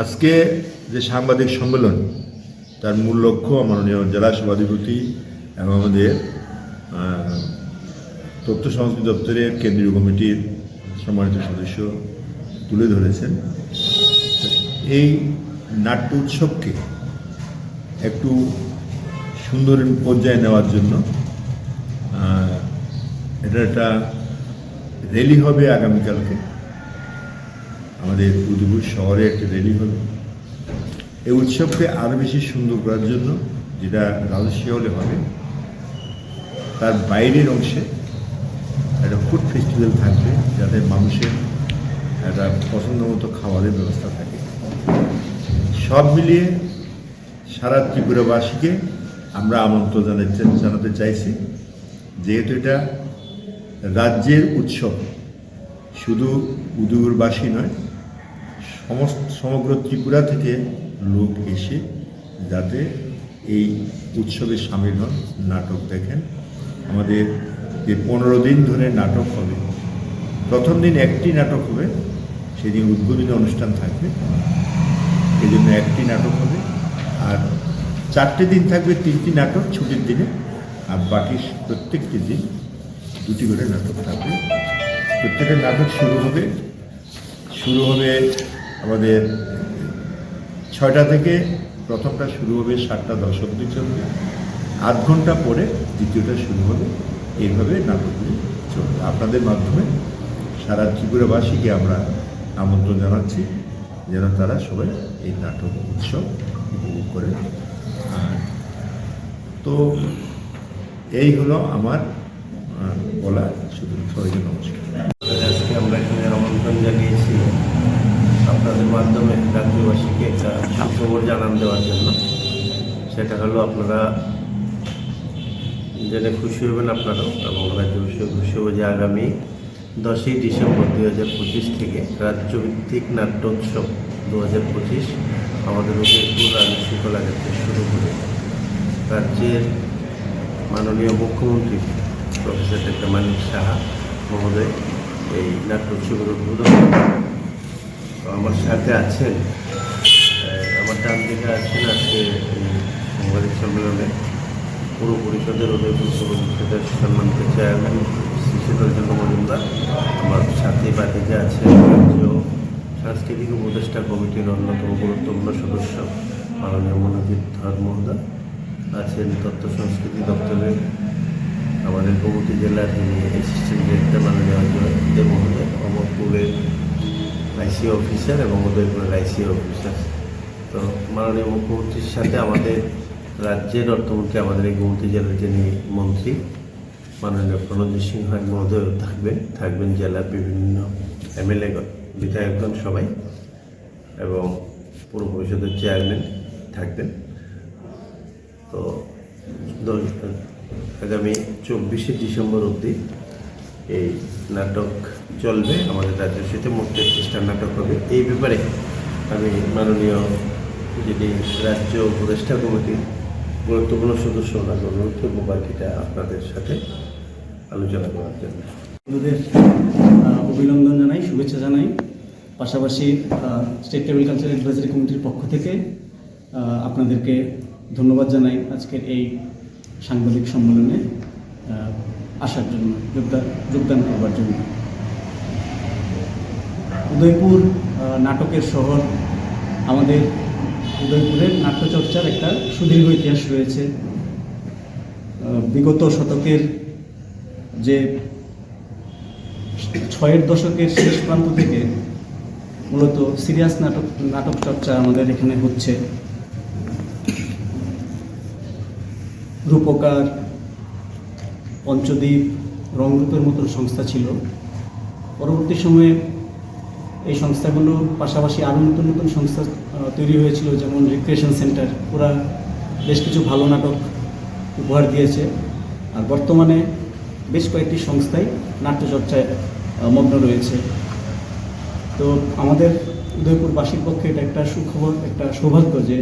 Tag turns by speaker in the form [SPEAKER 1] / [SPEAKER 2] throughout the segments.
[SPEAKER 1] আজকে যে সাংবাদিক সম্মেলন তার মূল লক্ষ্য মাননীয় জেলা সভাধিপতি এবং আমাদের তথ্য সংস্কৃতি দপ্তরের কেন্দ্রীয় কমিটির সম্মানিত সদস্য তুলে ধরেছেন। এই নাট্য উৎসবকে একটু সুন্দর পর্যায়ে নেওয়ার জন্য এটা একটা র্যালি হবে আগামীকালকে। আমাদের উদয়পুর শহরে একটি র্যালি হবে। এই উৎসবকে আরও বেশি সুন্দর করার জন্য, যেটা রাজস্বী হলে হবে, তার বাইরের অংশে একটা ফুড ফেস্টিভ্যাল থাকবে, যাতে মানুষের একটা পছন্দ মতো খাবারের ব্যবস্থা থাকে। সব মিলিয়ে সারা ত্রিপুরাবাসীকে আমরা আমন্ত্রণ জানাতে চাইছি, যেহেতু এটা রাজ্যের উৎসব, শুধু উদয়পুরবাসী নয়, সমগ্র ত্রিপুরা থেকে লোক এসে যাতে এই উৎসবে সামিল হন, নাটক দেখেন। আমাদের যে 15 দিন ধরে নাটক হবে, প্রথম দিন একটি নাটক হবে, সেদিন উদ্বোধনী অনুষ্ঠান থাকবে, এই জন্য একটি নাটক হবে। আর 4টে দিন থাকবে 3টি নাটক ছুটির দিনে, আর বাকি প্রত্যেকটি দিন 2টি করে নাটক থাকবে। প্রত্যেকটা নাটক শুরু হবে আমাদের 6টা থেকে। প্রথমটা শুরু হবে 7টা 10 অবধি চলবে, আধ ঘন্টা পরে দ্বিতীয়টা শুরু হবে। এইভাবে নাটকগুলি চলবে। আপনাদের মাধ্যমে সারা ত্রিপুরাবাসীকে আমরা আমন্ত্রণ জানাচ্ছি যেন তারা সবাই এই নাটক উৎসব উপভোগ করে। তো এই হলো আমার বলা। শুধু সবাইকে নমস্কার।
[SPEAKER 2] আজকে আমরা এখানে আমন্ত্রণ জানিয়েছি আপনাদের মাধ্যমে রাজ্যবাসীকে একটা সুখবর জানান দেওয়ার জন্য। সেটা হলো, আপনারা জেনে খুশি হবেন আপনারাও, এবং রাজ্যবাসীও খুশি হবে যে আগামী 10ই ডিসেম্বর 2025 থেকে রাজ্যভিত্তিক নাট্যোৎসব 2025 আমাদের উদয়পুর রাজস্বী কলাক্ষেত্রে শুরু করে রাজ্যের মাননীয় মুখ্যমন্ত্রী প্রফেসর ডক্টর মানিক সাহা মহোদয় এই নাট্যোৎসবের উদ্বোধন। আমার সাথে আছেন, আমার ডান দিকে আছেন আজকে এই সাংবাদিক সম্মেলনে পুরো পরিষদের, উদয়পুর পৌর পরিষদের সম্মানিত চেয়ারম্যান শ্রী শীতলচন্দ্র মজুমদার। আমার সাথে বাদিকে আছেন রাজ্য সাংস্কৃতিক উপদেষ্টা কমিটির অন্যতম গুরুত্বপূর্ণ সদস্য মাননীয় মনোজিৎ ধর মহোদয়। আছেন তথ্য সংস্কৃতি দপ্তরের আমাদের গোমতী জেলার যিনি অ্যাসিস্ট্যান্ট ডিরেক্টর মাননীয় দেব মহোদয়, অমরপুরের আইসি অফিসার এবং উদয়পুরের আইসি অফিসার। তো মাননীয় মুখ্যমন্ত্রীর সাথে আমাদের রাজ্যের অর্থমন্ত্রী, আমাদের এই গোমতী জেলার যিনি মন্ত্রী মাননীয় প্রণজিৎ সিংহ মহোদয় থাকবেন জেলার বিভিন্ন এমএলএগণ, বিধায়কগণ সবাই, এবং পুর পরিষদের চেয়ারম্যান থাকবেন। তো আগামী 24শে ডিসেম্বর অবধি এই নাটক চলবে আমাদের রাজ্যশ্রীতে। মোট 33টা নাটক হবে। এই ব্যাপারে আমি মাননীয় যিনি রাজ্য উপদেষ্টা কমিটির গুরুত্বপূর্ণ সদস্য ওনাকে অনুরোধ করবো বাকিটা আপনাদের সাথে আলোচনা করার জন্য।
[SPEAKER 3] বন্ধুদের অভিনন্দন জানাই, শুভেচ্ছা জানাই। পাশাপাশি স্টেট টেবিল কালচার অ্যাডভাইজারি কমিটির পক্ষ থেকে আপনাদেরকে ধন্যবাদ জানাই আজকের এই সাংবাদিক সম্মেলনে আসার জন্য, যোগদান করবার জন্য। উদয়পুর নাটকের শহর। আমাদের উদয়পুরের নাট্যচর্চার একটা সুদীর্ঘ ইতিহাস রয়েছে। বিগত শতকের যে 6-এর দশকের শেষ প্রান্ত থেকে মূলত সিরিয়াস নাটক চর্চা আমাদের এখানে হচ্ছে। রূপকার, পঞ্চদ্বীপ, রংরূপের মতো সংস্থা ছিল। পরবর্তী সময়ে এই সংস্থাগুলোর পাশাপাশি আরও নতুন নতুন সংস্থা তৈরি হয়েছিল, যেমন রিক্রিয়েশন সেন্টার। ওরা বেশ কিছু ভালো নাটক উপহার দিয়েছে। আর বর্তমানে বেশ কয়েকটি সংস্থাই নাট্যচর্চায় মগ্ন রয়েছে। তো আমাদের উদয়পুরবাসীর পক্ষে এটা একটা সুখবর, একটা সৌভাগ্য যে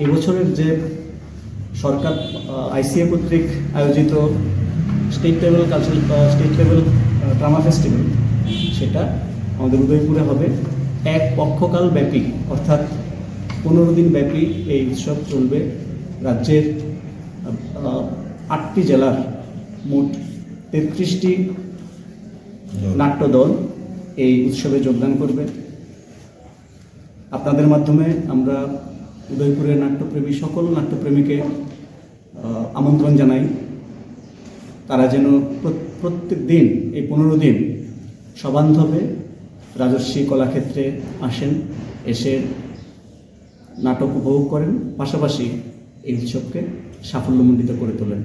[SPEAKER 3] এবছরের যে সরকার আইসিএ কর্তৃক আয়োজিত স্টেট লেভেল ড্রামা ফেস্টিভ্যাল, সেটা আমাদের উদয়পুরে হবে এক পক্ষকাল ব্যাপী অর্থাৎ 15 দিন ব্যাপী এই উৎসব চলবে। রাজ্যের 8টি জেলার মোট 33টি নাট্যদল এই উৎসবে যোগদান করবে। আপনাদের মাধ্যমে আমরা উদয়পুরের নাট্যপ্রেমী সকল নাট্যপ্রেমীকে আমন্ত্রণ জানাই, তারা যেন প্রত্যেক দিন এই 15 দিন সবান্ধবে রাজর্ষি কলাক্ষেত্রে আসেন, এসে নাটক উপভোগ করেন, পাশাপাশি এই উৎসবকে সাফল্যমণ্ডিত করে তোলেন।